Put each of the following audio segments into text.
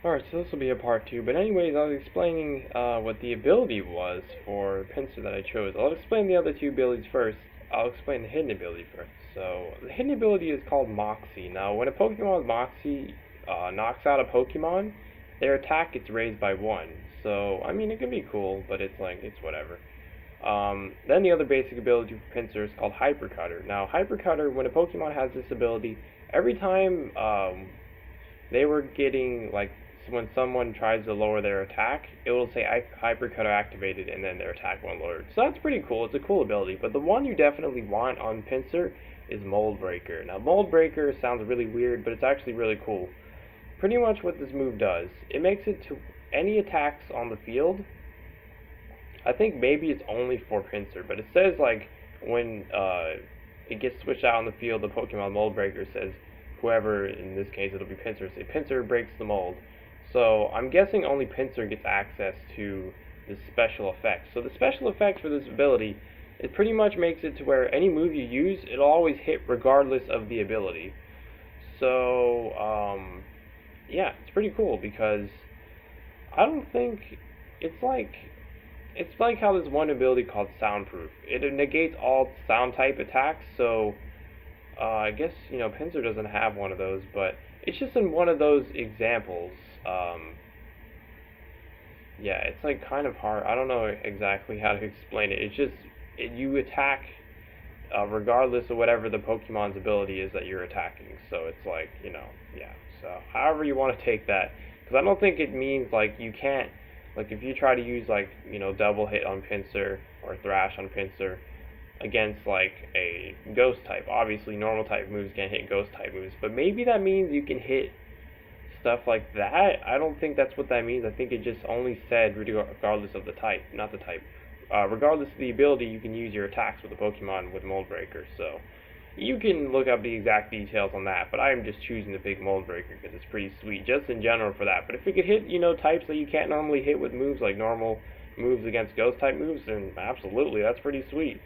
Alright, so this will be a part 2, but anyways, I was explaining what the ability was for Pinsir that I chose. I'll explain the other two abilities first. I'll explain the hidden ability first. So, the hidden ability is called Moxie. Now, when a Pokemon with Moxie knocks out a Pokemon, their attack gets raised by 1. So, I mean, it can be cool, but it's like, it's whatever. Then the other basic ability for Pinsir is called Hypercutter. Now, Hypercutter, when a Pokemon has this ability, every time they were getting, like, when someone tries to lower their attack, it will say Hypercutter activated and then their attack won't lower. So that's pretty cool. It's a cool ability. But the one you definitely want on Pinsir is Mold Breaker. Now, Mold Breaker sounds really weird, but it's actually really cool. Pretty much what this move does, it makes it to any attacks on the field. I think maybe it's only for Pinsir, but it says, like, when it gets switched out on the field, the Pokemon Mold Breaker says, whoever, in this case it'll be Pinsir, say Pinsir breaks the mold. So I'm guessing only Pinsir gets access to this special effect. So the special effect for this ability, it pretty much makes it to where any move you use, it'll always hit regardless of the ability. So, yeah, it's pretty cool because I don't think it's like how there's one ability called Soundproof. It negates all sound type attacks, so I guess, Pinsir doesn't have one of those, but it's just in one of those examples. Yeah, it's like kind of hard. I don't know exactly how to explain it. It's just, you attack regardless of whatever the Pokemon's ability is that you're attacking. So it's like, yeah. So however you want to take that, because I don't think it means like you can't, like if you try to use like, double hit on Pinsir or thrash on Pinsir against like a ghost type. Obviously normal type moves can't hit ghost type moves, but maybe that means you can hit stuff like that. I don't think that's what that means. I think it just only said regardless of the type, not the type. Regardless of the ability, you can use your attacks with the Pokemon with Mold Breaker. So you can look up the exact details on that, but I'm just choosing the big Mold Breaker because it's pretty sweet, just in general for that. But if it could hit, types that you can't normally hit with moves like normal moves against ghost type moves, then absolutely, that's pretty sweet.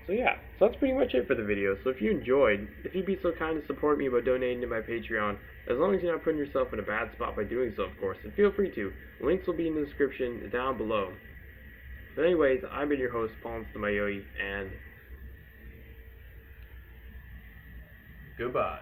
So yeah, so that's pretty much it for the video. So if you enjoyed, if you'd be so kind to support me by donating to my Patreon, as long as you're not putting yourself in a bad spot by doing so, of course, then feel free to. Links will be in the description down below. But anyways, I've been your host, PauLInstaMyooin's, and goodbye.